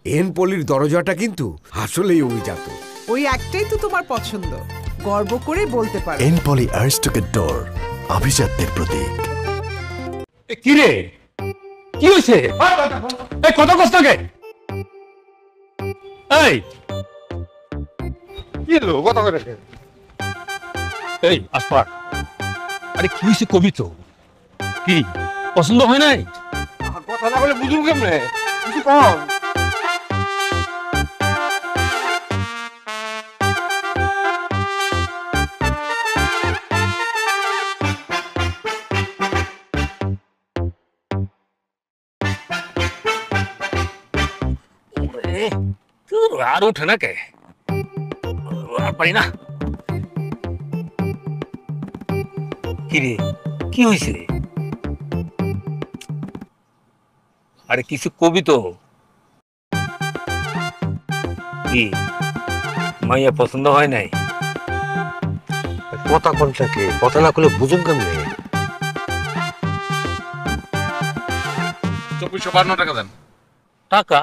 এনপলির দরজাটা কিন্তু আসলেই অভিজাত। ওই একটাই তো তোমার পছন্দ, গর্ব করে বলতে পারো। এনপলি আরিস্টোকেট ডোর, আভিজাত্যের প্রতীক। কি রে, কি হয়েছে? এই কত কষ্ট কে? এই কি লো কথা করে? এই আসপার, আরে কি হয়েছে কবি তো? কি পছন্দ হয় নাই? কথা না বলে বুঝুন কেমনে? কিছু কম। আর উঠে না কে? আর পারি না। কি রে, কি হয়েছে? আরে কিছু কবি তো। কি মাইয়া পছন্দ হয় নাই? কথা কোনটাকে? কথা না করলে বুঝুন কেমনে? 2452 টাকা দেন। টাকা?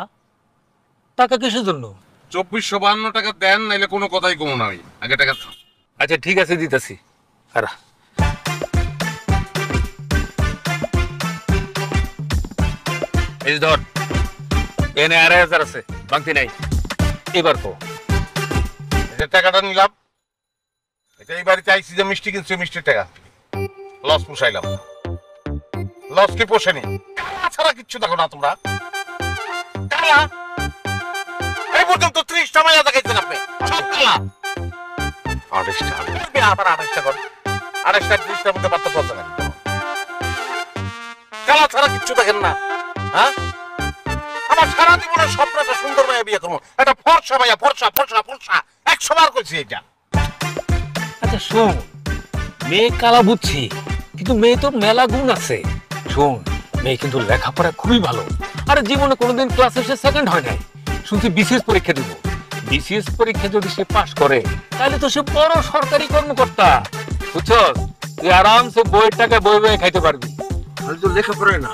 টাকা কিসের জন্য? 2452 টাকা দেন, নাইলে কোনো কথাই কমো না। আগে টাকা। আচ্ছা ঠিক আছে, দিতেছি। আরা এই ধর, এনে 2,500 আছে, বাংতি নাই। এবার কো যে টাকাটা নিলাম, এটা এই বাড়িতে আইসি যে মিষ্টি কিনছি, মিষ্টির টাকা লস পোষাইলাম। লস কি পোষেনি? ছাড়া কিচ্ছু দেখো না তোমরা। এই পর্যন্ত 30টা মাইয়া দেখাইছেন আপনি, সব কালা। 28টা আবার 28টা কর, 28টা 30টার মধ্যে পার্থক্য আছে না? কালা ছাড়া কিচ্ছু দেখেন না? হ্যাঁ, আমার সারা জীবনের স্বপ্নটা সুন্দর মাইয়া বিয়ে করবো, একটা ফর্সা মাইয়া, ফর্সা ফর্সা ফর্সা, 100 বার করছি এটা। আচ্ছা শোন, মেয়ে কালা বুঝছি, কিন্তু মেয়ে তো মেলা গুণ আছে। শোন, মেয়ে কিন্তু লেখাপড়া খুবই ভালো। আরে জীবনে কোনোদিন ক্লাসে সে সেকেন্ড হয় নাই। শুনছি বিসিএস পরীক্ষা দিব। বিসিএস পরীক্ষা যদি সে পাশ করে, তাহলে তো সে বড় সরকারি কর্মকর্তা। বুঝছস? তুই আরামসে বইয়ের টাকায় বই বই খাইতে পারবি। খালি তো লেখাপড়ায় না,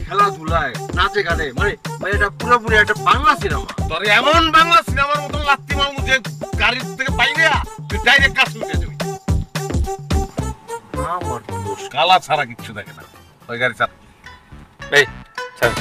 খেলাধুলায়, নাচে গানে, মানে এটা পুরোপুরি একটা বাংলা সিনেমা। তোর এমন বাংলা সিনেমার মতো লাত্তি মারমু যে গাড়ির থেকে বাইরে তুই ডাইরেক্ট কাজ করতে যাবি। আমার দোষ, কালা ছাড়া কিচ্ছু দেখে না। ওই গাড়ি চাপ। এই চল।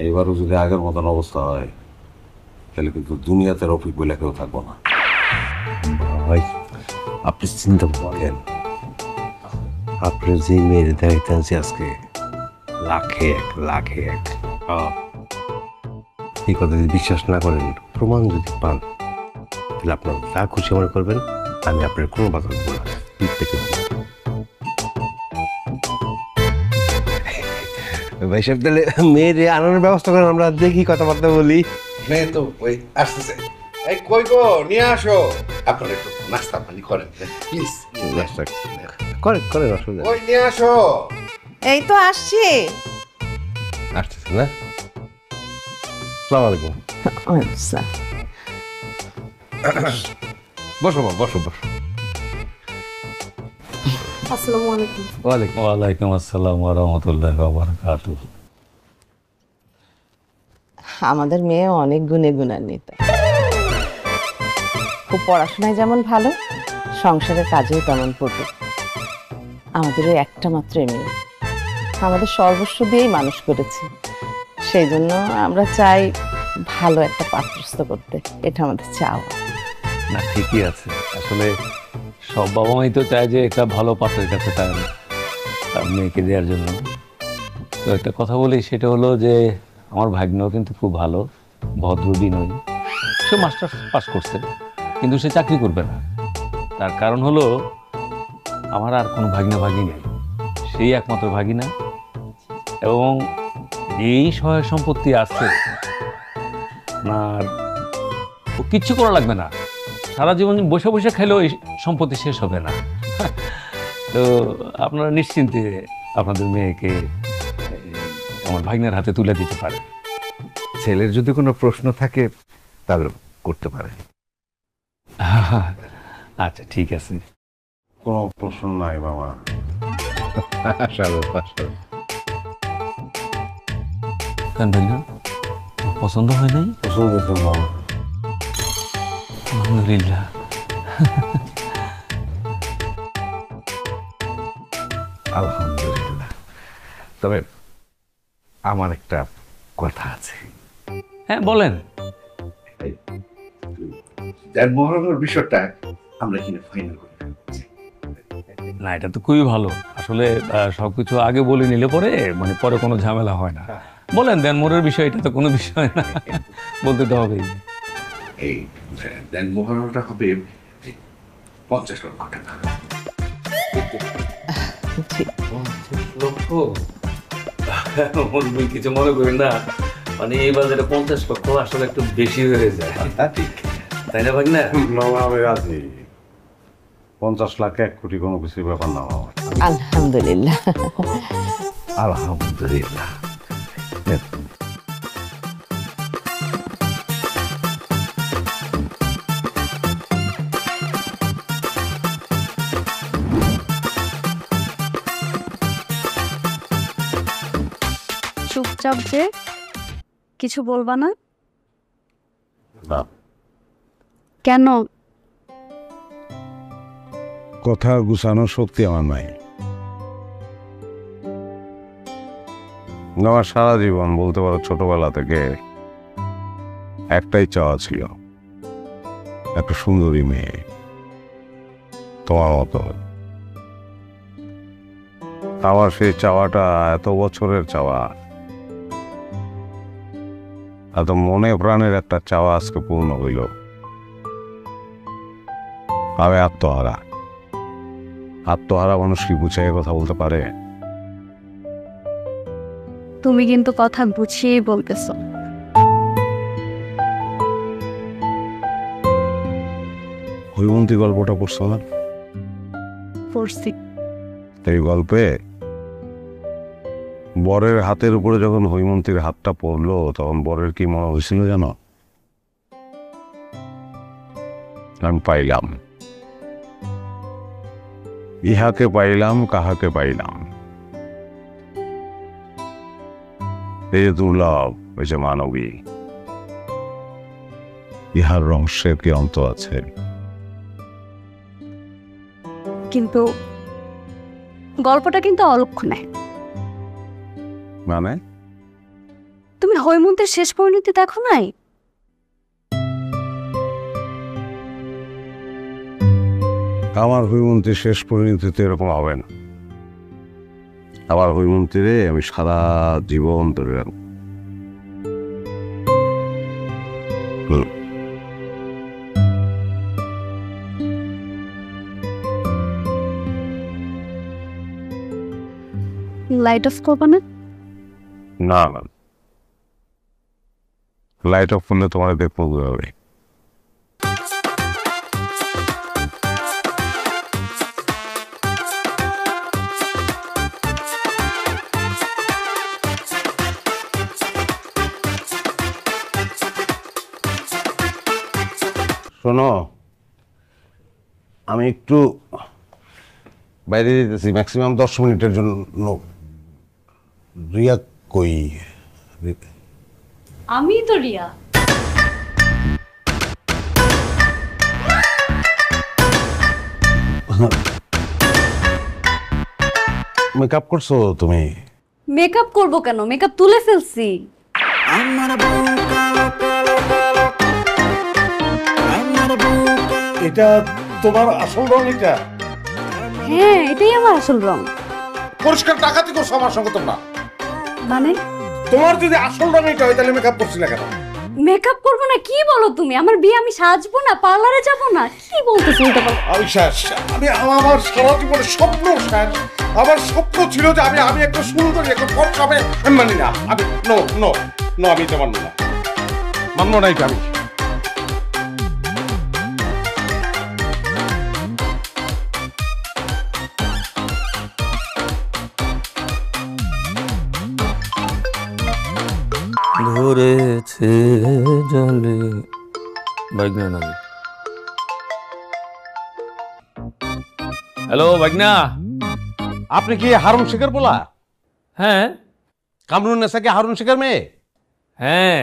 এইবারও যদি আগের মতন অবস্থা হয়, তাহলে কিন্তু দুনিয়াতে রফিক বলে কেউ থাকবো না। ভাই আপনি চিন্তা করেন, আপনি যে মেয়ের দেখাইতেছি আজকে, লাখে এক, লাখে এক। এই কথা যদি বিশ্বাস না করেন, প্রমাণ যদি পান, তাহলে আপনার যা খুশি মনে করবেন, আমি আপনার কোনো বাধা দেবো না। ভাই সাহেব, তাহলে মেয়ের আনানোর ব্যবস্থা করেন, আমরা দেখি কথাবার্তা বলি। মেয়ে তো ওই আসতেছে। এই কই গো, নিয়ে আসো। আপনারা একটু নাস্তা পানি করেন প্লিজ। করেন করেন, অসুবিধা ওই নিয়ে আসো। এই তো আসছি। আসতেছে না? আসসালামু আলাইকুম। বসো মা, বসো বসো। আসসালামু আলাইকুম। ওয়ালাইকুম আসসালাম ওয়া রাহমাতুল্লাহি ওয়া বারাকাতুহু। আমাদের মেয়ে অনেক গুণে গুণান্বিত, খুব পড়াশোনায় যেমন ভালো, সংসারের কাজেও তেমন পটু। আমাদের ওই একটা মাত্র মেয়ে, আমাদের সর্বস্ব দিয়েই মানুষ করেছে। সেই জন্য আমরা চাই ভালো একটা পাত্রস্থ করতে, এটা আমাদের চাওয়া। না ঠিকই আছে, আসলে সব বাবা মাই তো চায় যে একটা ভালো পাত্রের কাছে তার মেয়েকে দেওয়ার জন্য। তো একটা কথা বলি, সেটা হলো যে আমার ভাগ্নেও কিন্তু খুব ভালো, ভদ্র বিনয়ী। সে মাস্টার্স পাস করছে, কিন্তু সে চাকরি করবে না। তার কারণ হলো আমার আর কোনো ভাগিনা ভাগি নেই, সেই একমাত্র ভাগিনা। এবং এই সহায় সম্পত্তি আছে, আর ও কিচ্ছু করা লাগবে না, সারা জীবন বসে বসে খেলেও এই সম্পত্তি শেষ হবে না। তো আপনারা নিশ্চিন্তে আপনাদের মেয়েকে আমার ভাগ্নের হাতে তুলে দিতে পারে। ছেলের যদি কোনো প্রশ্ন থাকে তাহলে করতে পারে। আচ্ছা ঠিক আছে। কোনো প্রশ্ন নাই বাবা। কেন ভাগ্না, পছন্দ হয় নাই? পছন্দ হয়েছে বাবা। আলহামদুলিল্লাহ। আলহামদুলিল্লাহ। তবে আমার একটা কথা আছে। হ্যাঁ বলেন। মহারণের বিষয়টা আমরা কিনে ফাইনাল করে ফেলছি। না, এটা তো খুবই ভালো। আসলে সবকিছু আগে বলে নিলে পরে মানে পরে কোনো ঝামেলা হয় না। বলেন, দেনমোহরের বিষয়, এটা তো কোনো বিষয় না, বলতে তো হবেই। এই দেন মহারণটা হবে 50 লক্ষ টাকা। কিছু মনে করেন না, মানে এই বাজারে 50 লক্ষ আসলে একটু বেশি হয়ে যায়, তাই না ভাগ্না? আমি রাজি। 50 লাখ 1 কোটি কোনো কিছুর ব্যাপার না বাবা। আলহামদুলিল্লাহ। আলহামদুলিল্লাহ। চুপচাপ যে, কিছু বলবা না? না, কেন? কথা গুছানোর শক্তি আমার নাই। আমার সারা জীবন বলতে পারো ছোটবেলা থেকে একটাই চাওয়া ছিল, একটা সুন্দরী মেয়ে তোমার মতো। আমার সেই চাওয়াটা এত বছরের চাওয়া, এত মনে প্রাণের একটা চাওয়া আজকে পূর্ণ হইল। আমি আত্মহারা। আত্মহারা মানুষ কি বুঝাই কথা বলতে পারে? তুমি কিন্তু কথা বুঝিয়েই বলতেছো। হৈমন্তী গল্পটা পড়ছো না? পড়ছি। এই গল্পে বরের হাতের উপরে যখন হৈমন্তীর হাতটা পড়লো তখন বরের কি মনে হয়েছিল জানো? আমি পাইলাম, ইহাকে পাইলাম, কাহাকে পাইলাম। এই যে দুর্লভ, এই যে মানবী, ইহার রহস্যের কি অন্ত আছে? কিন্তু গল্পটা কিন্তু অলক্ষণে। মানে তুমি হৈমন্তের শেষ পরিণতি দেখো নাই? আমার হৈমন্তীর শেষ পরিণতিতে এরকম হবে না। আমার হৈমন্তীরে আমি সারা জীবন ধরে রাখব। লাইট অফ করবা না? না না, লাইট অফ করলে তোমার দেখবো হবে। শোনো, আমি একটু বাইরে যেতেছি, ম্যাক্সিমাম 10 মিনিটের জন্য। রিয়া কই? আমি তো রিয়া। মেকআপ করছো তুমি? মেকআপ করব কেন? মেকআপ তুলে ফেলছি। এটা তোমার আসল রং? এটা হ্যাঁ, এটাই আমার আসল রং। পরিষ্কার ডাকাতি করছো আমার সঙ্গে তোমরা। মানে তোমার যদি আসল রং এটা হয় তাহলে মেকআপ করছি না কেন? মেকআপ করবো না? কি বলো তুমি? আমার বিয়ে আমি সাজবো না, পার্লারে যাবো না? কি বলতেছো এটা? বলো। আমি শেষ। আমার সারা জীবনের স্বপ্ন শেষ। আমার স্বপ্ন ছিল যে আমি একটা সুন্দর একটা ফর্সা হবে। আমি মানি না। আমি নো নো নো, আমি এটা মানবো না, মানবো না এটা আমি। ধরেছে জলে বাগনা নামে। হ্যালো বাগনা, আপনি কি হারুন শেখের বলা? হ্যাঁ কামরুন্নেসা কি হারুন শেখের মেয়ে? হ্যাঁ।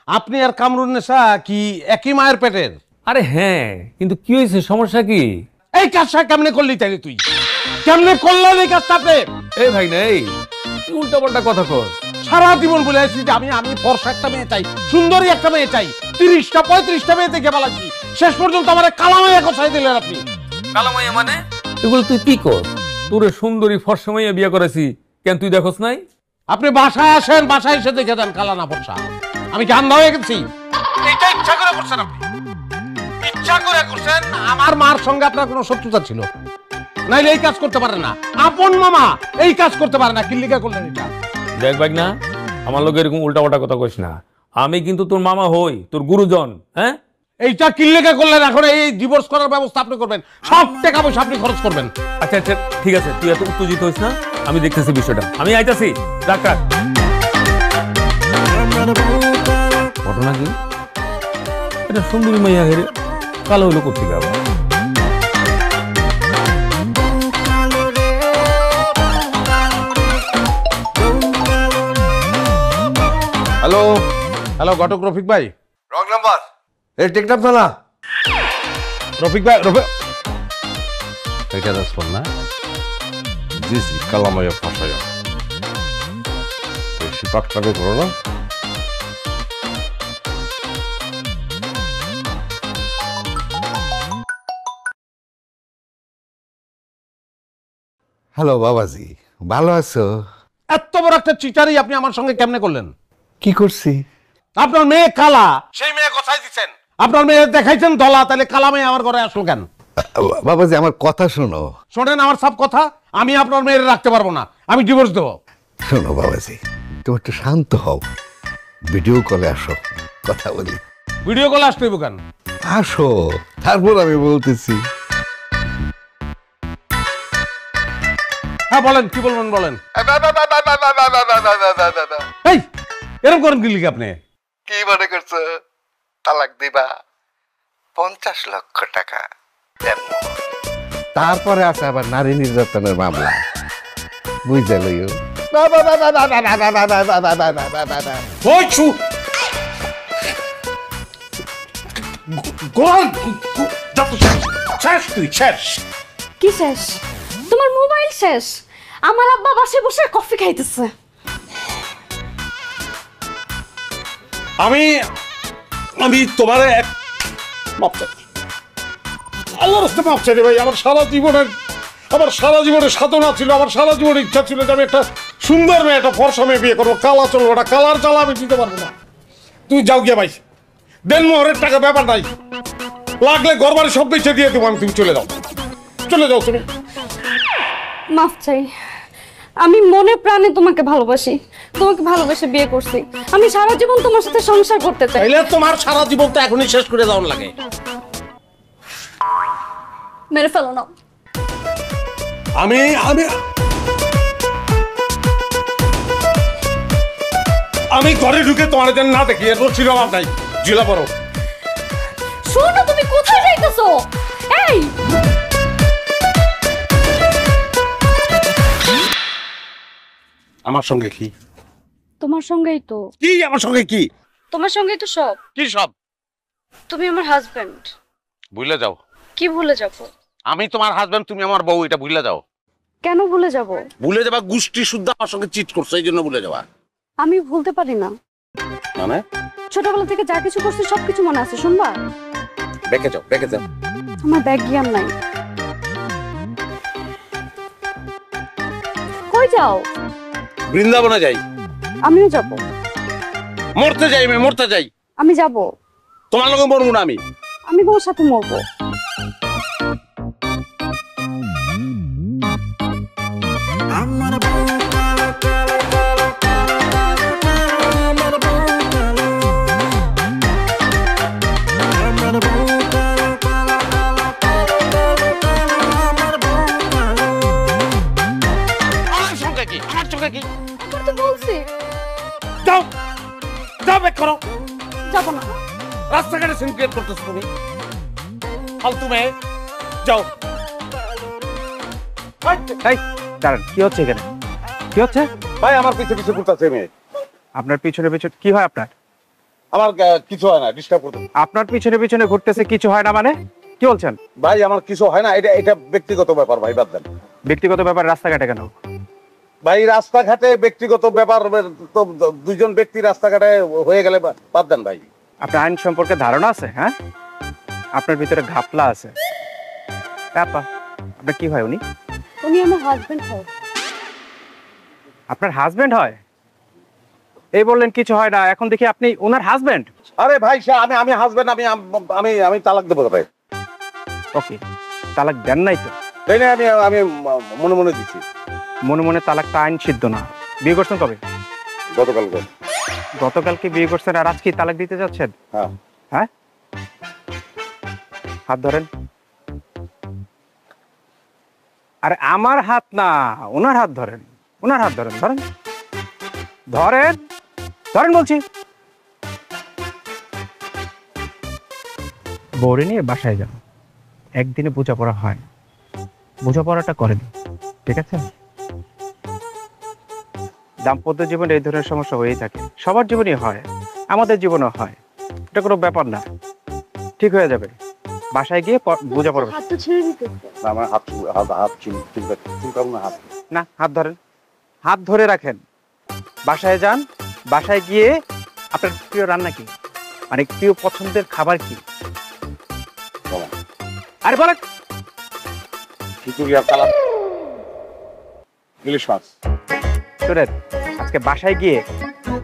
আপনি আর কামরুন্নেসা কি একই মায়ের পেটের? আরে হ্যাঁ, কিন্তু কি হয়েছে, সমস্যা কি? এই কাজটা কেমনে করলি তাই? তুই কেমনে করলেন এই কাজটা? আপনি এই ভাই না, এই উল্টা পাল্টা কথা কর। সারা জীবন বলে আসছি যে আমি ফর্সা একটা মেয়ে চাই, সুন্দরী একটা মেয়ে চাই। 30টা 35টা মেয়ে দেখে বলাচ্ছি, শেষ পর্যন্ত আমার কালামাইয়া কথাই দিলেন আপনি। কালামাইয়া মানে? এগুলো তুই কি কর? তোরে সুন্দরী ফর্সা মাইয়া বিয়ে করেছি, কেন তুই দেখোস নাই? আপনি বাসায় আসেন, বাসায় এসে দেখে দেন কালা না ফর্সা। আমি কি আন্ধা হয়ে গেছি? এটা ইচ্ছা করে করছেন আপনি, ইচ্ছা করে করছেন। আমার মার সঙ্গে আপনার কোনো শত্রুতা ছিল নাইলে এই কাজ করতে পারে না। আপন মামা এই কাজ করতে পারে না, কিল্লিকা করলেন এটা? দেখ ভাই না, আমার লোক এরকম উল্টা পাল্টা কথা কইস না। আমি কিন্তু তোর মামা হই, তোর গুরুজন। হ্যাঁ, এইটা কিল্লিকা করলেন। এখন এই ডিভোর্স করার ব্যবস্থা আপনি করবেন, সব টাকা পয়সা আপনি খরচ করবেন। আচ্ছা আচ্ছা ঠিক আছে, তুই এত উত্তেজিত হইস না, আমি দেখতেছি বিষয়টা। আমি আইতাছি। ডাক্তার, ঘটনা কি? এটা সুন্দরী মাইয়া হেরে কালো হইলো কোথেকে আবার? হ্যালো হ্যালো, ঘটক রফিক ভাই। রং নাম্বার এই টেকনাফ থানা। রফিক ভাই, এটা রেসপন্স না? জি জি, কালামাইয়া ফসাইয়া বেশি পাকটাকে করো না। হ্যালো বাবাজি, ভালো আছো? এত বড় একটা চিটারি আপনি আমার সঙ্গে কেমনে করলেন? কি করছি? আপনার মেয়ে কালা, সেই মেয়ে কোথায় দিচ্ছেন? আপনার মেয়ে দেখাইছেন ধলা, তাহলে কালা মেয়ে আমার ঘরে আসলো কেন? বাবাজি আমার কথা শোনো। শোনেন আমার সব কথা। আমি আপনার মেয়ের রাখতে পারবো না, আমি ডিভোর্স দেবো। শোনো বাবাজি, তুমি একটু শান্ত হও, ভিডিও কলে আসো, কথা বলি। ভিডিও কলে আসতে কেন? আসো, তারপর আমি বলতেছি। হ্যাঁ বলেন, কি বলবেন বলেন। এই এরকম করেন কি লিখে আপনি? কি মনে করছো তালাক দিবা? 50 লক্ষ টাকা তারপরে আছে আবার নারী নির্যাতনের মামলা, বুঝতে লইও। কি শেষ? তোমার মোবাইল শেষ। আমার আব্বা বাসে বসে কফি খাইতেছে। আমি তোমার আল্লাহর রাস্তে মাপ চাই রে ভাই। আমার সারা জীবনের সাধনা ছিল, আমার সারা জীবনের ইচ্ছা ছিল যে আমি একটা সুন্দর মেয়ে, একটা ফর্সা মেয়ে বিয়ে করবো। কালা চলবো, ওটা কালার চালা আমি দিতে পারবো না। তুই যাও গিয়া ভাই, দেন মোহরের টাকা ব্যাপার নাই, লাগলে ঘর বাড়ি সব বেঁচে দিয়ে দেবো আমি। তুমি চলে যাও, চলে যাও তুমি। মাফ চাই। আমি মনে প্রাণে তোমাকে ভালোবাসি, তোমাকে ভালোবেসে বিয়ে করছি। আমি সারা জীবন তোমার সাথে সংসার করতে চাই। তাইলে তোমার সারা জীবন তো এখনই শেষ করে যাওয়ার লাগে। মেরে ফেলো না। আমি ঘরে ঢুকে তোমার যেন না দেখি, এর ছিল আমার নাই। জিলা পড়ো। শোনো, তুমি কোথায় যাইতেছো? এই আমার সঙ্গে কি? তোমার সঙ্গেই তো। কি আমার সঙ্গে কি? তোমার সঙ্গেই তো সব। কি সব? তুমি আমার হাজবেন্ড। ভুলে যাও। কি ভুলে যাব? আমি তোমার হাজবেন্ড, তুমি আমার বউ, এটা ভুলে যাও। কেন ভুলে যাব? ভুলে যাবা? গোষ্ঠী শুদ্ধ আমার সঙ্গে চিট করছো, এই জন্য ভুলে যাবা। আমি ভুলতে পারি না। মানে? ছোটবেলা থেকে যা কিছু করছি সবকিছু মনে আছে। শুনবা? ব্যাকে যাও, ব্যাকে যাও। আমার ব্যাগ জ্ঞান নাই। কই যাও? বৃন্দাবনে যাই, আমিও যাব। মরতে যাই, আমি মরতে যাই। আমি যাব। তোমার লগে মরবো না আমি। আমি তোমার সাথে মরবো। তো বলছি যাও যাও, ব্যাক করো। যাব না। রাস্তাঘাটে সিন ক্রিয়েট করতেছো তুমি, ফালতু মেয়ে। যাও। এই দাঁড়ান, কি হচ্ছে এখানে? কি হচ্ছে? ভাই আমার পিছে পিছে ঘুরতেছে মেয়ে। আপনার পিছনে পিছনে কি হয় আপনার? আমার কিছু হয় না, ডিস্টার্ব করতে। আপনার পিছনে পিছনে ঘুরতেছে কিছু হয় না মানে কি বলছেন? ভাই আমার কিছু হয় না, এটা এটা ব্যক্তিগত ব্যাপার ভাই, বাদ দেন। ব্যক্তিগত ব্যাপার রাস্তাঘাটে কেন? ভাই রাস্তাঘাটে ব্যক্তিগত ব্যাপার তো দুইজন ব্যক্তি রাস্তাঘাটে হয়ে গেলে বাদ দেন ভাই। আপনার আইন সম্পর্কে ধারণা আছে? হ্যাঁ, আপনার ভিতরে ঘাপলা আছে। আপা আপনার কি হয়? উনি উনি আমার হাজবেন্ড হয়। আপনার হাজবেন্ড হয়? এই বললেন কিছু হয় না, এখন দেখি আপনি ওনার হাজবেন্ড। আরে ভাই আমি আমি হাজবেন্ড, আমি আমি আমি তালাক দেবো ভাই। ওকে, তালাক দেন নাই তো? তাই না, আমি আমি মনে মনে দিচ্ছি। মনে মনে তালাকটা আইন সিদ্ধ না। বিয়ে করছেন কবে? গতকালকে। গতকালকে বিয়ে করছেন আর আজকে তালাক দিতে যাচ্ছেন? হ্যাঁ। হ্যাঁ, হাত ধরেন। আরে আমার হাত না, ওনার হাত ধরেন। ওনার হাত ধরেন, ধরেন ধরেন ধরেন বলছি। বউরে নিয়ে বাসায় যান, একদিনে বোঝাপড়া হয়, বোঝাপড়াটা করেন, ঠিক আছে? দাম্পত্য জীবনে এই ধরনের সমস্যা হয়েই থাকে, সবার জীবনেই হয়, আমাদের জীবনেও হয়, এটা কোনো ব্যাপার না, ঠিক হয়ে যাবে। বাসায় গিয়ে বোঝা পড়বে। হাত তো ছেড়ে দিতে। আমার হাত হাত চুলকাবো না, হাত না, হাত ধরেন, হাত ধরে রাখেন। বাসায় যান, বাসায় গিয়ে আপনার প্রিয় রান্না কি, মানে প্রিয় পছন্দের খাবার কি? আরে বলেন। খিচুড়ি আর কালা ইলিশ মাছ। শুনেন, আজকে বাসায় গিয়ে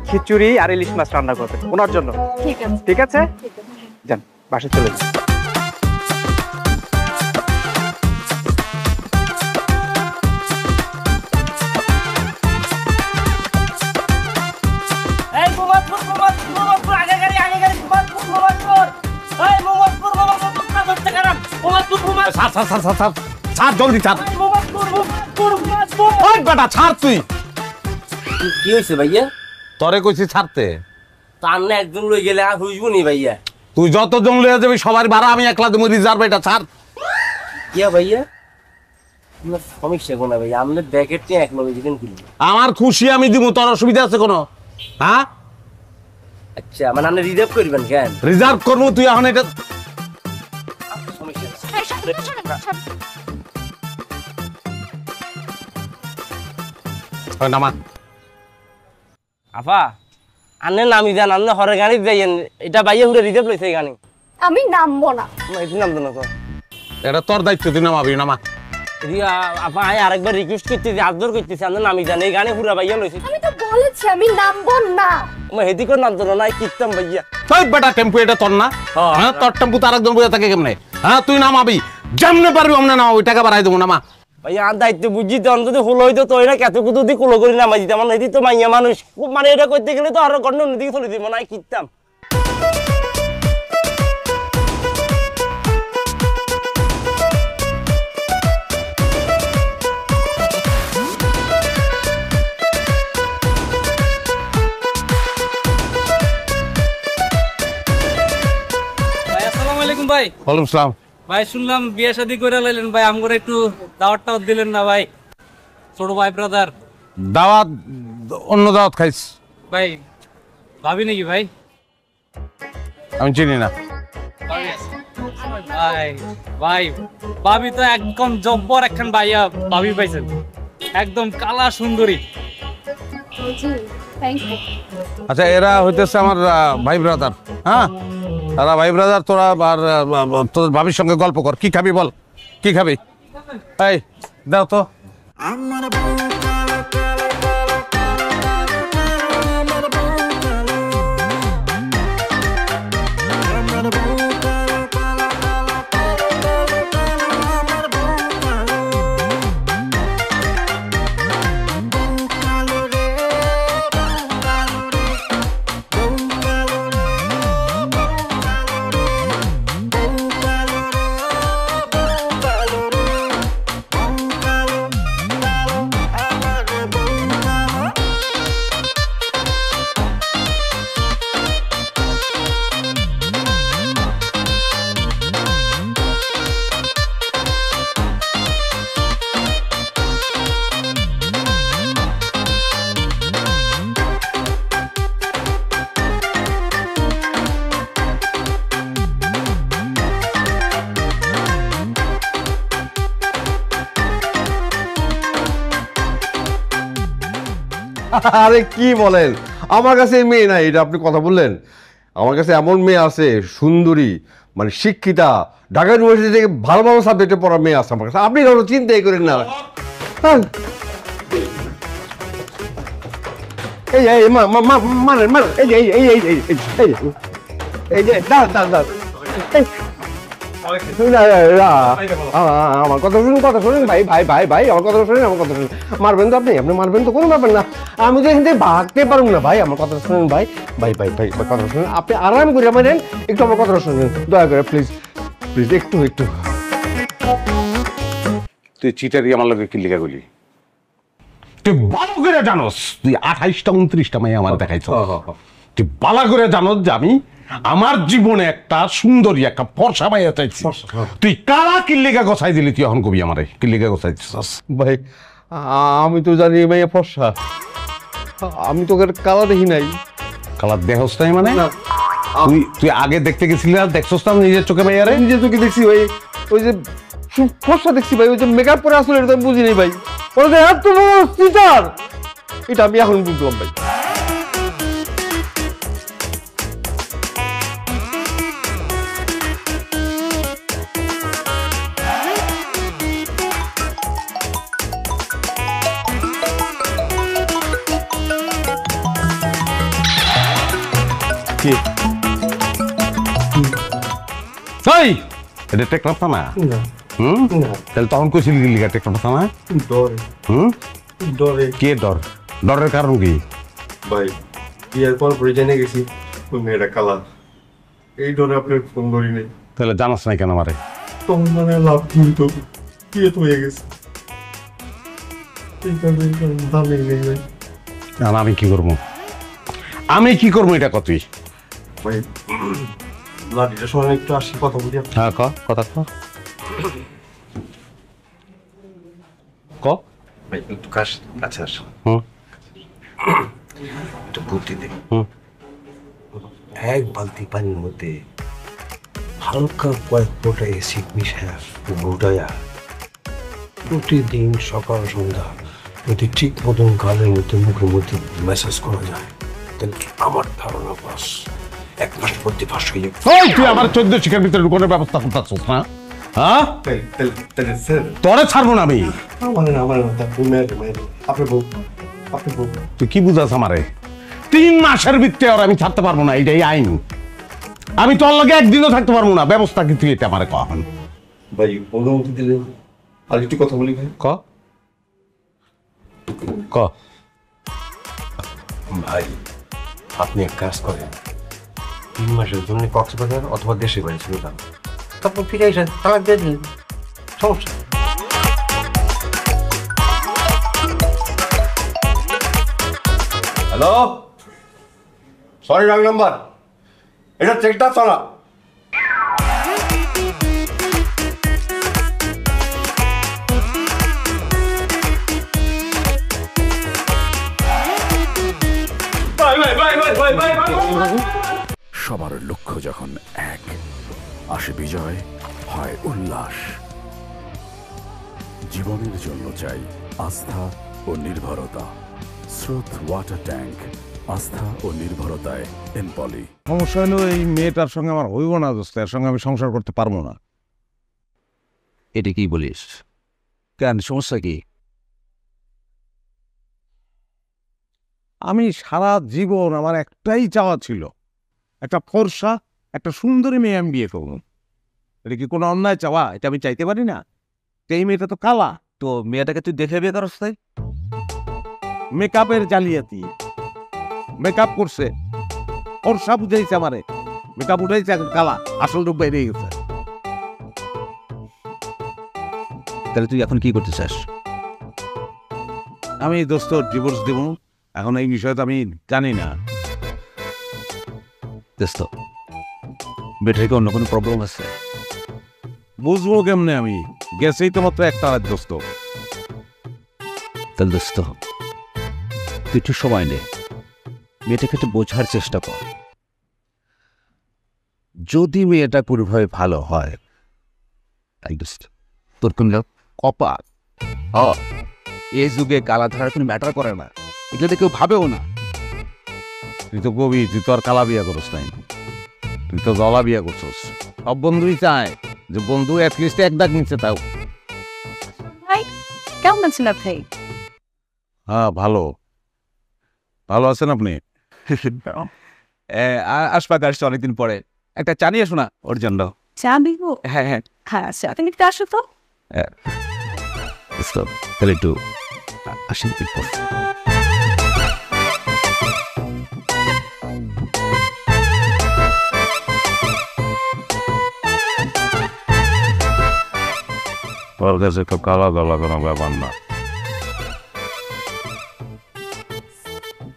খিচুড়ি আর ইলিশ মাছ রান্না করবেন ওনার জন্য, ঠিক আছে। ঠিক আছে? যান, বাসায় চলে যান। ছাড় জলদি, ছাড়। ওই বেটা ছাড় তুই। কি হয়েছে ভাইয়া? তরে কইছি ছাড়তে। তার না একজন লই গেলে আর হইব নি ভাইয়া। তুই যতজন লইয়া যাবি সবার ভাড়া আমি একলা দেবো, রিজার্ভ। এটা ছাড়। কিয়া ভাইয়া? আপনার সমস্যা কোনা ভাইয়া? আপনার ব্যাকেট নিয়ে এক লগে দিবেন কি? আমার খুশি আমি দিব, তোর অসুবিধা আছে কোনো? হ্যাঁ, আচ্ছা, মানে আপনি রিজার্ভ করবেন কেন? রিজার্ভ করবো। তুই এখন এটা নামা। আফা আনে নামি যান, আপনি হরের গাড়ি যাইয়েন। এটা ভাইয়া হুড়ে রিজার্ভ লইছে এই গাড়ি। আমি নামবো না। এটি নামতো না তো। এটা তোর দায়িত্ব, তুই নামাবি। নামা। আপা আমি আরেকবার রিকোয়েস্ট করতেছি, আদর করতেছি, আপনি নামি যান। এই গাড়ি হুড়া ভাইয়া লইছে। আমি তো বলেছি আমি নামবো না। হেদি করে নামতো না, কিতাম ভাইয়া। তুই বেটা টেম্পু এটা তোর না? হ্যাঁ, তোর টেম্পু তো আরেকজন বইয়া থাকে কেমনে? হ্যাঁ, তুই নামাবি, যেমনে পারবি অমনে নামা। ওই টাকা বাড়াই দেবো। নামা। ভাইয়া আর দায়িত্ব বুঝি তো, অন্তত হলো হইতো তো এরা কত কুতো দিয়ে কুলো করে নামাই দিতাম। আমার তো মাইয়া মানুষ, মানে এটা করতে গেলে তো আরো গণ্য অন্যদিকে চলে দিব না, কিতাম। ভাই আসসালামু আলাইকুম ভাই। ওয়ালাইকুম আসসালাম। ভাই শুনলাম বিয়ে শাদী করে লাইলেন ভাই, আমগরে একটু দাওয়াত টাওয়াত দিলেন না ভাই? ছোট ভাই ব্রাদার। দাওয়াত? অন্য দাওয়াত খাইস ভাই ভাবি নাকি ভাই? আমি চিনি না। ভাই ভাই ভাবি তো একদম জব্বর একখান ভাইয়া ভাবি পাইছেন, একদম কালা সুন্দরী। Thank you. আচ্ছা, এরা হইতেছে আমার ভাই ব্রাদার। হ্যাঁ, তারা ভাই ব্রাদার। তোরা আর তোর ভাবির সঙ্গে গল্প কর। কি খাবি বল, কি খাবি? এই দাও তো। আরে কি বলেন, আমার কাছে এই মেয়ে নাই, এটা আপনি কথা বললেন। আমার কাছে এমন মেয়ে আছে, সুন্দরী, মানে শিক্ষিতা, ঢাকা ইউনিভার্সিটি থেকে ভালো ভালো সাবজেক্টে পড়া মেয়ে আছে আমার কাছে। আপনি কোনো চিন্তাই করেন না। হ্যাঁ। এই এই মারেন মারেন, এই যে এই এই এই এই এই যে দাঁড় দাঁড় দাঁড়, আমার কথা শুনুন, কথা শুনুন ভাই ভাই ভাই ভাই, আমার কথা শুনুন, আমার কথা শুনুন। মারবেন তো আপনি, আপনি মারবেন তো, কোনো ব্যাপার না। আমি তো এখান থেকে ভাগতে পারবো না ভাই, আমার কথা শুনুন ভাই ভাই ভাই ভাই, কথা শুনুন। আপনি আরাম করে মারেন, একটু আমার কথা শুনুন দয়া করে, প্লিজ প্লিজ, একটু একটু। তুই চিটারি আমার লগে কি লিখা গলি? তুই ভালো করে জানোস তুই 28টা 29টা মেয়ে আমার দেখাইছ। তুই ভালো করে জানোস যে আমি আমার জীবনে একটা সুন্দরী একটা ফর্সা মাইয়া চাইছি। তুই কারা কিল্লিগা গোছাই দিলি? তুই এখন কবি আমারে কিল্লিগা গোছাই দিছিস? ভাই আমি তো জানি মেয়ে ফর্সা, আমি তোকে কালা দেখি নাই। কালার দেহস নাই মানে? তুই তুই আগে দেখতে গেছিলি আর দেখছস না নিজের চোখে মেয়ারে? নিজের চোখে দেখছি ভাই, ওই যে ফর্সা দেখছি ভাই, ওই যে মেকআপ করে আসলে এটা আমি বুঝিনি ভাই। ওই যে এত বড় চিটার, এটা আমি এখন বুঝলাম ভাই। এটা টেকনাফ থানা? তাহলে তখন কইছিলি কি লিগা টেকনাফ থানা? ডরে। কে ডর? ডরের কারণ কি? ভাই বিয়ের পর পরে জেনে গেছি ওই মেয়েটা কালা, এই ডরে আপনার ফোন ধরি নেই। তাহলে জানাস নাই কেন আমারে? তখন মানে লাভ কিন্তু বিয়ে তো হয়ে গেছে, ভালোই নেই ভাই। আমি কি করবো? আমি কি করবো এটা কতই? ভাই লাঠিটা সময় একটু আসি, কথা বলি। হ্যাঁ ক, কথা ক ক ভাই একটু কাছে আস, একটু বুদ্ধি দে। এক বালতি পানির মধ্যে হালকা কয়েক ফোঁটা এসিড মিশায়া ঘুটাইয়া প্রতিদিন সকাল সন্ধ্যা যদি ঠিক মতন গালের মধ্যে মুখের মধ্যে মেসেজ করা যায়, তাহলে আমার ধারণা বাস 1 মাস মধ্যে ফাঁস হয়ে যাবে। তুই আমার 14 শিকার ভিতরে ঢুকানোর ব্যবস্থা করতেছিস না? হ্যাঁ, তোরে ছাড়বো না আমি। তুই কি বুঝাস আমারে? 3 মাসের ভিতরে আর আমি ছাড়তে পারবো না, এটাই আইন। আমি তোর লগে একদিনও থাকতে পারবো না। ব্যবস্থা কি তুই এটা আমারে কখন? ভাই অনুমতি দিলে আর একটু কথা বলি ভাই। ক ক ভাই আপনি এক কাজ করেন, 3 মাসের জন্য কক্সবাজার অথবা দেশে বাড়ি চলে যান, তারপর ফিরে এসে তালাক দিয়ে দিলেন, সমস্যা। হ্যালো, সরি রং নাম্বার, এটা চেকটা চলা। সবার লক্ষ্য যখন এক, আসে বিজয়, হয় উল্লাস। জীবনের জন্য চাই আস্থা ও নির্ভরতা। স্রোত ওয়াটার ট্যাঙ্ক, আস্থা ও নির্ভরতায় এনপলি। সমস্যা হলো এই মেয়েটার সঙ্গে আমার হইব না দোস্ত, এর সঙ্গে আমি সংসার করতে পারবো না। এটা কি বলিস? কেন, সমস্যা কি? আমি সারা জীবন আমার একটাই চাওয়া ছিল, একটা ফর্সা একটা সুন্দরী মেয়ে আমি বিয়ে করবো। এটা কি কোনো অন্যায় চাওয়া? এটা আমি চাইতে পারি না? এই মেয়েটা তো কালা। তো মেয়েটাকে তুই দেখে বিয়ে করস? তাই মেকআপের জালিয়াতি, মেকআপ করছে, ফর্সা বুঝাইছে আমারে, মেকআপ উঠাইছে, এখন কালা, আসল রূপ বাইরে গেছে। তাহলে তুই এখন কি করতে চাস? আমি দোস্ত ডিভোর্স দেব, এখন এই বিষয়ে তো আমি জানি না। দোস্ত, বেটার কি অন্য কোনো প্রবলেম আছে? বুঝবো কেমনে আমি? গেছেই তো মাত্র একটা রাত দোস্ত। তাহলে দোস্ত তুই একটু সময় নে, মেয়েটাকে একটু বোঝার চেষ্টা কর। যদি মেয়েটা পুরোভাবে ভালো হয়, তোর কোন কপাল। এই যুগে কালা ধারার কোনো ম্যাটার করে না। এগুলো কেউ ভাবেও না। তুই তো কবি, তুই তো আর কালা বিয়া করছ নাই, তুই তো জলা বিয়া করছস। সব বন্ধুই চায় যে বন্ধু অ্যাটলিস্ট এক দাগ নিচে তাও। ভাই কেমন আছেন আপনি? হ্যাঁ ভালো, ভালো আছেন আপনি? আশফাক আসছে অনেকদিন পরে, একটা চা নিয়ে আসো না ওর জন্য। চা দিব? হ্যাঁ হ্যাঁ হ্যাঁ আচ্ছা, আপনি একটু আসো তো। তাহলে একটু আসেন পর। ওর কাছে তো কালা দলা কোনো ব্যাপার না।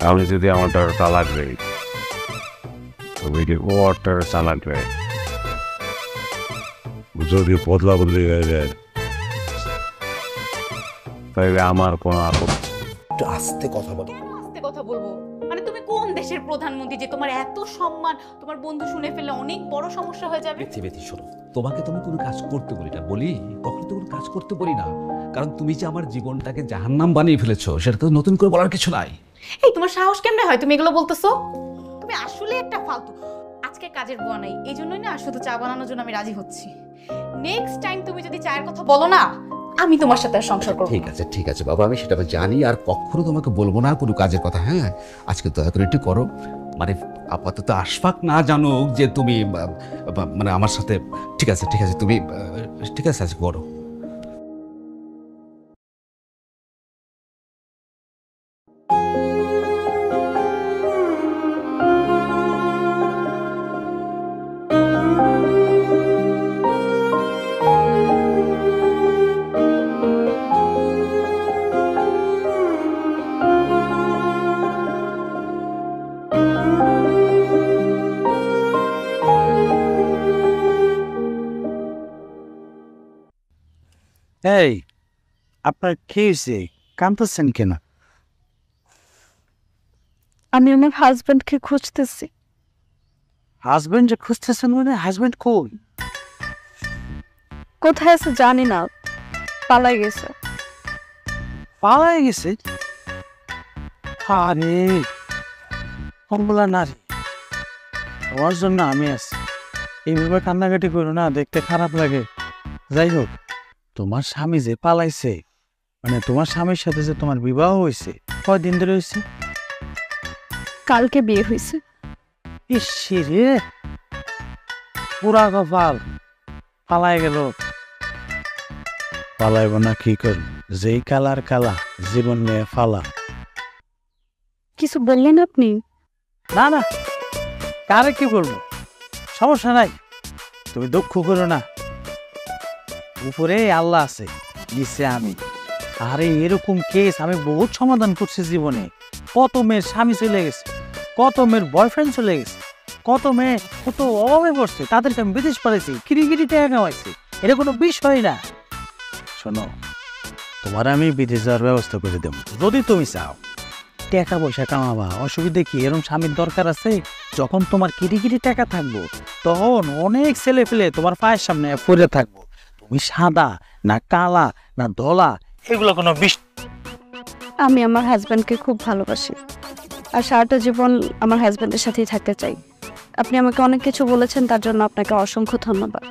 আমি যদি আমার টাকা লাগবে, ওয়াটার চা লাগবে, যদি বদলা বদলি হয়ে যায় তাহলে আমার কোনো আপত্তি। একটু আস্তে কথা বলো। আস্তে কথা বলবো মানে তুমি কোন দেশের প্রধানমন্ত্রী যে তোমার এত সম্মান তোমার বন্ধু শুনে ফেললে অনেক বড় সমস্যা হয়ে যাবে? বেথি শোনো, তোমাকে তো আমি কোনো কাজ করতে বলি না, বলি কখনো তো কোনো কাজ করতে বলি না, কারণ তুমি যে আমার জীবনটাকে জাহান্নাম বানিয়ে ফেলেছো সেটা তো নতুন করে বলার কিছু নাই। এই তোমার সাহস কেমনে হয় তুমি এগুলো বলতেছো? তুমি আসলে একটা ফালতু। আজকে কাজের বুয়া নাই, এই জন্যই না শুধু চা বানানোর জন্য আমি রাজি হচ্ছি। নেক্সট টাইম তুমি যদি চায়ের কথা বলো না, আমি তোমার সাথে আর সংসার করব। ঠিক আছে বাবা, আমি সেটা জানি, আর কখনো তোমাকে বলবো না কোনো কাজের কথা। হ্যাঁ আজকে দয়া করে একটু করো, মানে আপাতত আশফাক না জানুক যে তুমি মানে আমার সাথে। ঠিক আছে তুমি ঠিক আছে আজকে করো। এই আপনার কি হয়েছে, কাঁদতেছেন কেন? আমি আমার হাজবেন্ডকে খুঁজতেছি। হাজবেন্ড যে খুঁজতেছেন মানে হাজবেন্ড কই? কোথায় আছে জানি না, পালাই গেছে। পালাই গেছে? আরে কমলা নারী, তোমার জন্য আমি আছি। এইভাবে কান্নাকাটি করো না, দেখতে খারাপ লাগে। যাই হোক, তোমার স্বামী যে পালাইছে, মানে তোমার স্বামীর সাথে যে তোমার বিবাহ হয়েছে, কয়দিন ধরে হয়েছে? কালকে বিয়ে হয়েছে। ইসি রে, পুরা কপাল, পালাই গেল। পালাইব না কি করব, যেই কালার কালা, জীবন নিয়ে ফালা। কিছু বললেন আপনি? না না, কারে কি বলবো, সমস্যা নাই, তুমি দুঃখ করো না। উপরে আল্লাহ আছে, নিচে আমি। আরে এরকম কেস আমি বহুত সমাধান করছি জীবনে। কত মেয়ের স্বামী চলে গেছে, কত মেয়ের বয়ফ্রেন্ড চলে গেছে, কত মেয়ে কত অভাবে পড়ছে, তাদেরকে আমি বিদেশ পাঠাইছি, কিরিগিরি টাকা কামাইছি। এটা কোনো বিষয় না। শোনো, তোমার আমি বিদেশ যাওয়ার ব্যবস্থা করে দেবো যদি তুমি চাও। টাকা পয়সা কামাবা, অসুবিধা কি? এরকম স্বামীর দরকার আছে। যখন তোমার কিরিগিরি টাকা থাকবো, তখন অনেক ছেলে ফেলে তোমার পায়ের সামনে পড়ে থাকবো। তুমি সাদা না কালা না ধলা, এগুলো কোনো আমি আমার হাজবেন্ডকে খুব ভালোবাসি, আর সারাটা জীবন আমার হাজবেন্ডের সাথেই থাকতে চাই। আপনি আমাকে অনেক কিছু বলেছেন, তার জন্য আপনাকে অসংখ্য ধন্যবাদ।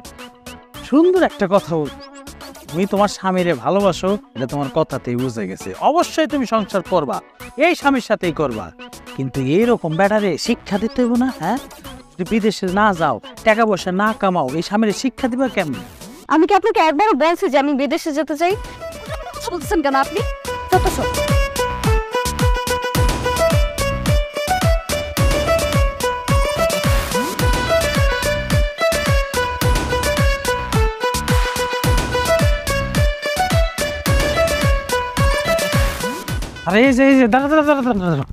সুন্দর একটা কথা বল, তুমি তোমার স্বামীরে ভালোবাসো, এটা তোমার কথাতেই বুঝে গেছে। অবশ্যই তুমি সংসার করবা, এই স্বামীর সাথেই করবা, কিন্তু এইরকম ব্যাটারে শিক্ষা দিতে হইব না। হ্যাঁ, যদি বিদেশে না যাও, টাকা পয়সা না কামাও, এই স্বামীর শিক্ষা দিবা কেমন? আমি কি আপনাকে একবারও বলছি যে আমি বিদেশে যেতে চাই? বলছেন কেন আপনি? যত সব আরে এই যে দাঁড়া।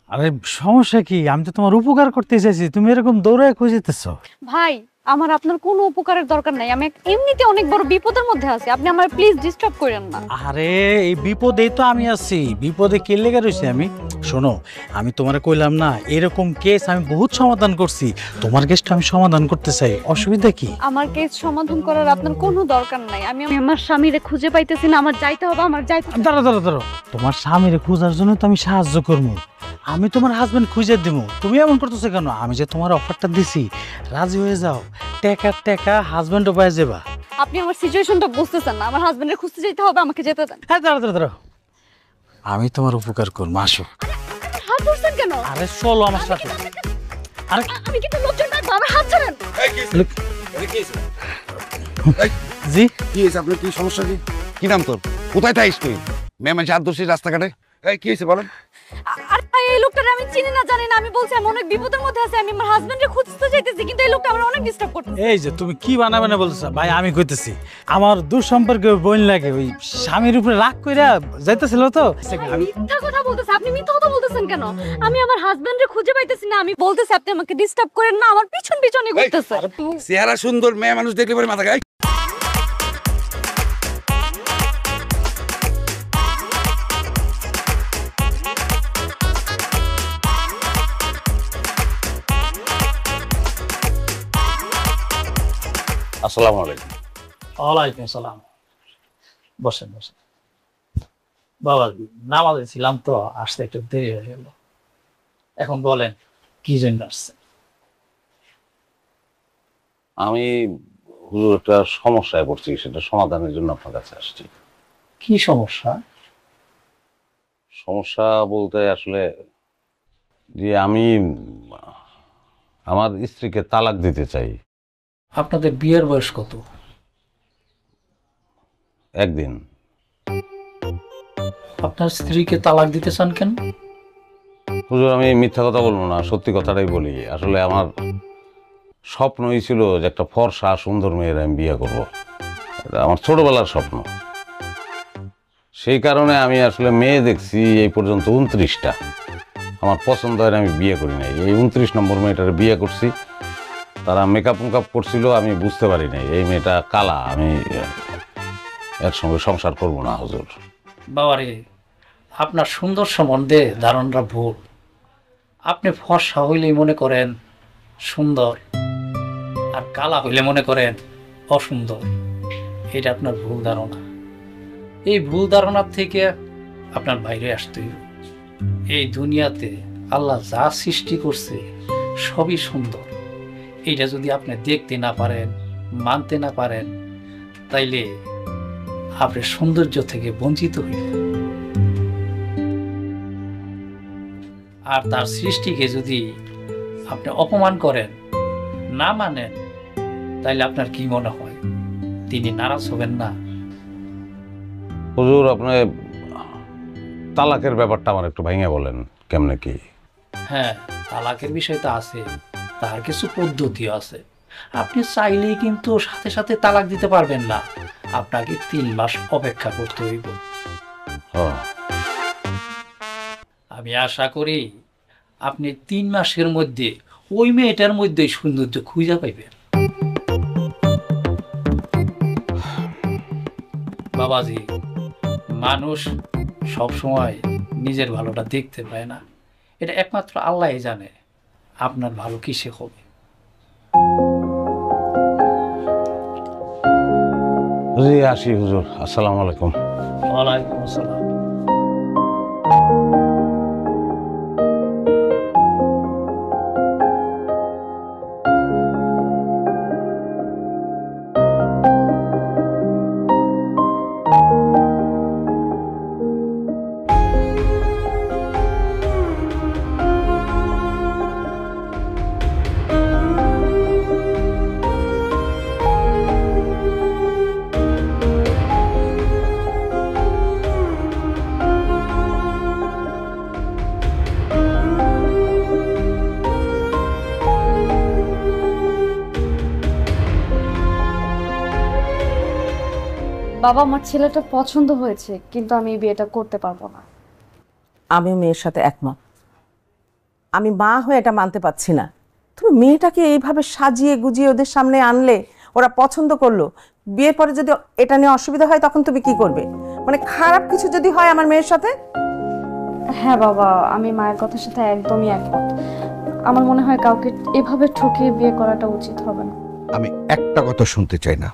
আরে সমস্যা কি? আমি তো তোমার উপকার করতে চাইছি, তুমি এরকম দৌড়ায় খুঁজিতেছ। ভাই আমার আপনার কোনো উপকারের দরকার নাই, আমি এমনিতে অনেক বড় বিপদের মধ্যে আছি, আপনি আমার প্লিজ ডিস্টার্ব করেন না। আরে এই বিপদেই তো আমি আছি, বিপদে কে লেগে রয়েছি আমি? শোনো, আমি তোমারে কইলাম না, এরকম কেস আমি বহুত সমাধান করছি, তোমার কেসটা আমি সমাধান করতে চাই, অসুবিধা কি? আমার কেস সমাধান করার আপনার কোনো দরকার নাই, আমি আমার স্বামীরে খুঁজে পাইতেছি না, আমার যাইতে হবে, আমার যাইতে। দাঁড়া দাঁড়া দাঁড়া, তোমার স্বামীরে খোঁজার জন্য তো আমি সাহায্য করবো, আমি তোমার হাজবেন্ড খুঁজে দেবো। তুমি এমন করতেছো কেন? আমি যে তোমার অফারটা দিছি, রাজি হয়ে যাও, টাকা হাজবেন্ডও পাই যাবা। আপনি আমার সিচুয়েশনটা বুঝতেছেন না, আমার হাজবেন্ডের খুঁজতে যেতে হবে, আমাকে যেতে দেন। হ্যাঁ দাঁড়া দাঁড়া দাঁড়া, আমি তোমার উপকার করবো, আসো। হাত ধরছেন কেন? আরে চলো আমার সাথে। আরে আমি কিন্তু লোকজন ডাকবো, আমার হাত ছাড়েন। জি কি হয়েছে আপনার? কি সমস্যা? কি নাম তোর? কোথায় থাকিস তুই? মেয়ে হাত ধরছিস রাস্তাঘাটে? কি হয়েছে বলেন? আর এই লোকটারে আমি চিনি না জানি না, আমি বলছি আমি অনেক বিপদের মধ্যে আছি, আমি আমার হাজবেন্ডের খুঁজতে যাইতেছি, কিন্তু এই লোকটা আমার অনেক ডিস্টার্ব করতেছে। এই যে তুমি কি বানাবে না বলছো ভাই, আমি কইতেছি আমার দুঃসম্পর্কে বোন লাগে, ওই স্বামীর উপরে রাগ কইরা যাইতেছিল তো। মিথ্যা কথা বলতেছে আপনি, মিথ্যা কথা বলতেছেন কেন? আমি আমার হাজবেন্ডের খুঁজে পাইতেছি না, আমি বলতেছি আপনি আমাকে ডিস্টার্ব করেন না, আমার পিছনে ঘুরতেছে। চেহারা সুন্দর, মেয়ে মানুষ দেখলে পরে মাথা গায়। আসসালামু আলাইকুম। ওয়ালাইকুম আসসালাম। বসেন বসেন। বাবা নামাজে ছিলাম তো, আসতে একটু দেরি হয়ে গেল। এখন বলেন কি জন্য আসছেন? আমি হুজুর একটা সমস্যায় পড়ছি, সেটা সমাধানের জন্য আপনার কাছে আসছি। কি সমস্যা? সমস্যা বলতে আসলে যে আমি আমার স্ত্রীকে তালাক দিতে চাই। আপনাদের বিয়ের বয়স কত? একদিন। আপনার স্ত্রীকে তালাক দিতে চান কেন? হুজুর আমি মিথ্যা কথা বলবো না, সত্যি কথাটাই বলি। আসলে আমার স্বপ্নই ছিল যে একটা ফর্সা সুন্দর মেয়ের আমি বিয়ে করব, এটা আমার ছোটবেলার স্বপ্ন। সেই কারণে আমি আসলে মেয়ে দেখছি এই পর্যন্ত 29টা, আমার পছন্দ হয় আমি বিয়ে করি নাই। এই 29 নম্বর মেয়েটার বিয়ে করছি, তারা মেকআপ করছিল, আমি বুঝতে পারি নাই এই মেয়েটা কালা, আমি এর সঙ্গে সংসার করব না হুজুর। বাবারে, আপনার সুন্দর সম্বন্ধে ধারণাটা ভুল। আপনি ফর্সা হইলেই মনে করেন সুন্দর, আর কালা হইলে মনে করেন অসুন্দর। এটা আপনার ভুল ধারণা। এই ভুল ধারণার থেকে আপনার বাইরে আসতে হবে। এই দুনিয়াতে আল্লাহ যা সৃষ্টি করছে সবই সুন্দর। এইটা যদি আপনি দেখতে না পারেন, মানতে না পারেন, তাইলে আপনি সৌন্দর্য থেকে বঞ্চিত হইবেন। আর তার সৃষ্টিকে যদি আপনি অপমান করেন, না মানেন, তাইলে আপনার কি মনে হয় তিনি নারাজ হবেন না? হুজুর আপনি তালাকের ব্যাপারটা আমার একটু ভাঙিয়ে বলেন কেমনে কি? হ্যাঁ, তালাকের বিষয়টা আছে, তার কিছু পদ্ধতিও আছে। আপনি চাইলেই কিন্তু সাথে সাথে তালাক দিতে পারবেন না, আপনাকে 3 মাস অপেক্ষা করতে হইব। আমি আশা করি আপনি 3 মাসের মধ্যে ওই মেয়েটার মধ্যে সৌন্দর্য খুঁজে পাইবেন। বাবাজি, মানুষ সবসময় নিজের ভালোটা দেখতে পায় না, এটা একমাত্র আল্লাহই জানে আপনার ভালো কিসে হবে। জি আসি হুজুর, আসসালামু আলাইকুম। ওয়ালাইকুম আসসালাম। বাবা, আমার ছেলেটা পছন্দ হয়েছে, কিন্তু আমি এই বিয়েটা করতে পারবো না। আমি মেয়ের সাথে একমত। আমি মা হয়ে এটা মানতে পারছি না। তুমি মেয়েটাকে এইভাবে সাজিয়ে গুজিয়ে ওদের সামনে আনলে, ওরা পছন্দ করলো, বিয়ের পরে যদি এটা নিয়ে অসুবিধা হয় তখন তুমি কি করবে? মানে খারাপ কিছু যদি হয় আমার মেয়ের সাথে? হ্যাঁ বাবা, আমি মায়ের কথার সাথে একদমই একমত। আমার মনে হয় কাউকে এভাবে ঠকিয়ে বিয়ে করাটা উচিত হবে না। আমি একটা কথা শুনতে চাই না,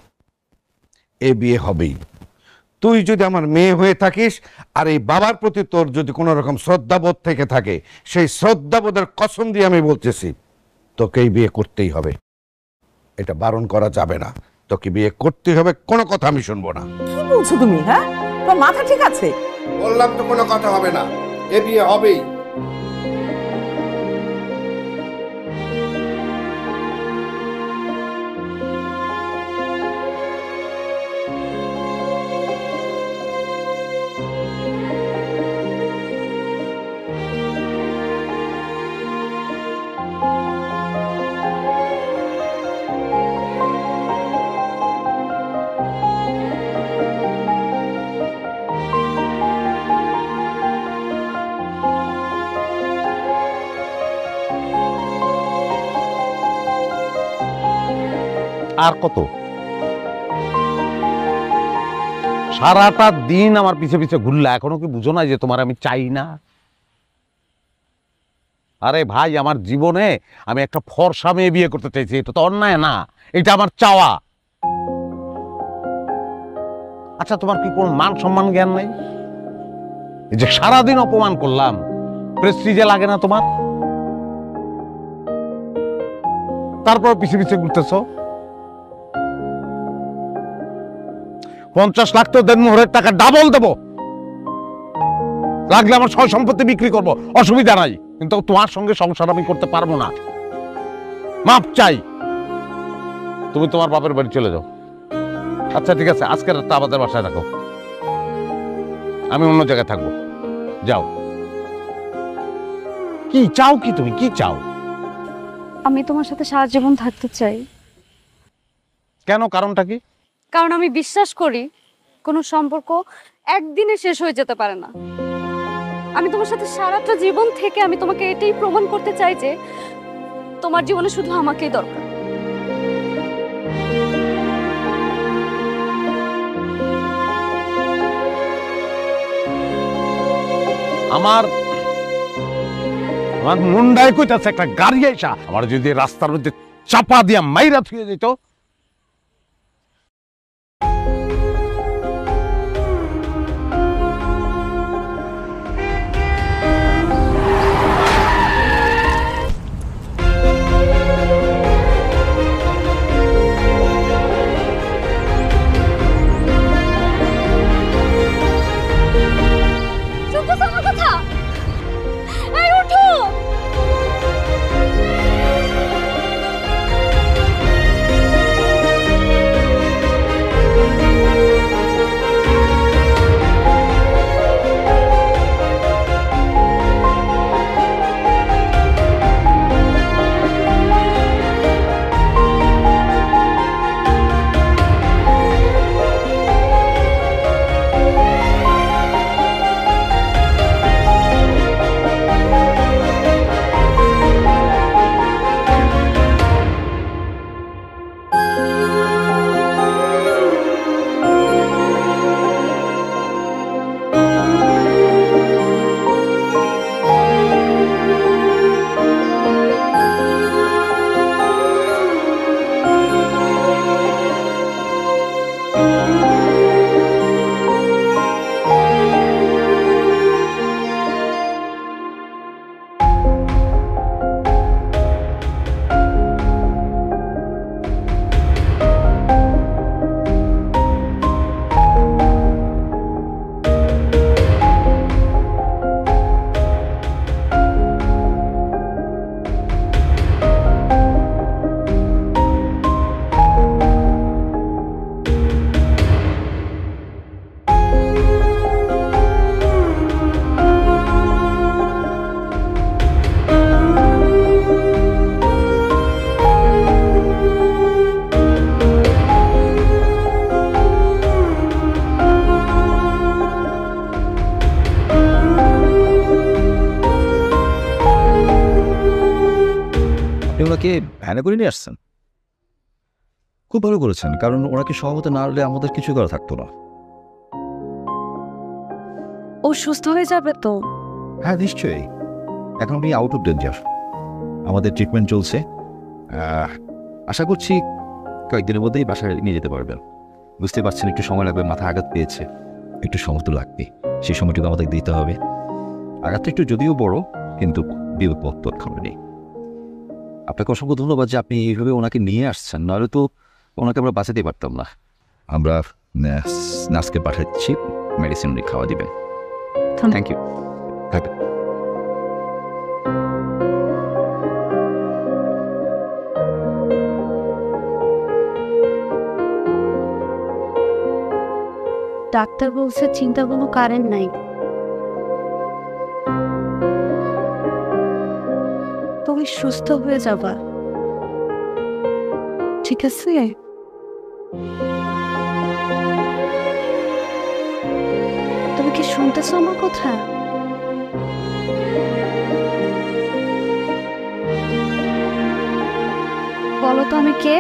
এ বিয়ে হবেই। তুই যদি আমার মেয়ে হয়ে থাকিস আর এই বাবার প্রতি তোর যদি কোনো রকম শ্রদ্ধাবোধ থেকে থাকে, সেই শ্রদ্ধাবোধের কসম দিয়ে আমি বলতেছি তোকে এই বিয়ে করতেই হবে, এটা বারণ করা যাবে না। তোকে বিয়ে করতেই হবে, কোনো কথা আমি শুনবো না। কি বলছো তুমি? হ্যাঁ, তোমার মাথা ঠিক আছে? বললাম তো কোনো কথা হবে না, এ বিয়ে হবেই। আর কত? সারাটা দিন আমার পিছে পিছে ঘুরলা, এখনো কি বুঝো না যে তোমার আমি চাই না? আরে ভাই, আমার জীবনে আমি একটা ফর্সা মেয়ে বিয়ে করতে চাইছি, এটা তো অন্যায় না, এটা আমার চাওয়া। আচ্ছা, তোমার কি কোন মান সম্মান জ্ঞান নেই? এই যে সারাদিন অপমান করলাম, প্রেস্টিজে লাগে না তোমার? তারপর পিছে পিছে ঘুরতেছো। 50 লাখ তো দেনমোহরের টাকা ডাবল দেবো, লাগলে আমার সয় সম্পত্তি বিক্রি করব, অসুবিধা নাই, কিন্তু তোমার সঙ্গে সংসার আমি করতে পারবো না। মাপ চাই। তুমি তোমার বাপের বাড়ি চলে যাও। আচ্ছা ঠিক আছে, আজকের রাতটা আমাদের বাসায় থাকো, আমি অন্য জায়গায় থাকবো। যাও। কি চাও? কি তুমি কি চাও? আমি তোমার সাথে সারা জীবন থাকতে চাই। কেন? কারণটা কি? কারণ আমি বিশ্বাস করি কোনো সম্পর্ক একদিনে শেষ হয়ে যেতে পারে না। আমি তোমার সাথে সারাটা জীবন থেকে আমি তোমাকে এটাই প্রমাণ করতে চাই যে তোমার জীবনে শুধু আমাকেই দরকার। আমার মুন্ডায় কইতাছে একটা গাড়ি আইসা আমার যদি রাস্তার মধ্যে চাপা দিয়া মাইরা থুয়ে যেত। ভ্যানে করে নিয়ে আসছেন? খুব ভালো করেছেন, কারণ ওনাকে সহমতে না হলে আমাদের কিছু করা থাকতো না। ও সুস্থ হয়ে যাবে তো? হ্যাঁ নিশ্চয়ই, এখন আপনি আউট অফ ডেঞ্জার, আমাদের ট্রিটমেন্ট চলছে। আশা করছি কয়েকদিনের মধ্যেই বাসায় নিয়ে যেতে পারবেন। বুঝতে পারছেন একটু সময় লাগবে, মাথা আঘাত পেয়েছে, একটু সময় তো লাগবে, সেই সময়টুকু আমাদের দিতে হবে। আঘাতটা একটু যদিও বড়, কিন্তু বিপদ তৎক্ষণে নেই। আপনাকে অসংখ্য ধন্যবাদ যে আপনি এইভাবে ওনাকে নিয়ে আসছেন, নাহলে তো ওনাকে আমরা বাঁচাতে পারতাম না। আমরা নার্সকে পাঠাচ্ছি, মেডিসিন উনি খাওয়া দিবেন। Thank you. ডাক্তার বলছে চিন্তা কোনো কারণ নাই। তুমি সুস্থ হয়ে যাবা, ঠিক আছে? তুমি কি শুনতেছো আমার কথা? বলো তো আমি কে?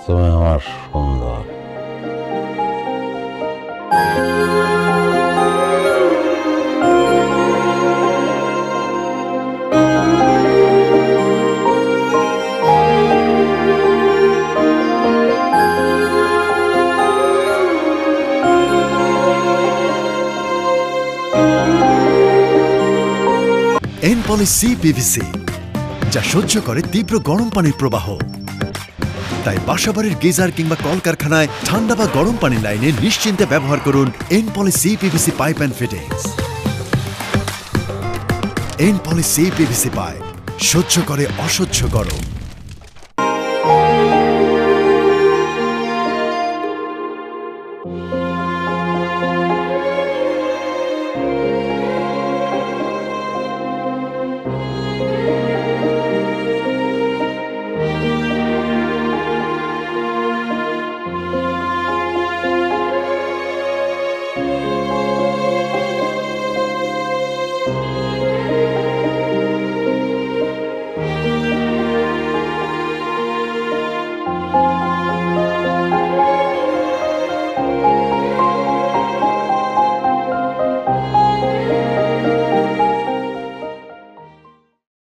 তুমি আমার সুন্দর। এনপলিসি পিভিসি, যা সহ্য করে তীব্র গরম পানির প্রবাহ। তাই বাসাবাড়ির গিজার কিংবা কলকারখানায় ঠান্ডা বা গরম পানির লাইনে নিশ্চিন্তে ব্যবহার করুন এনপলিসি পিভিসি পাইপ অ্যান্ড ফিটিংস। এনপলিসি পিভিসি পাইপ সহ্য করে অসহ্য গরম।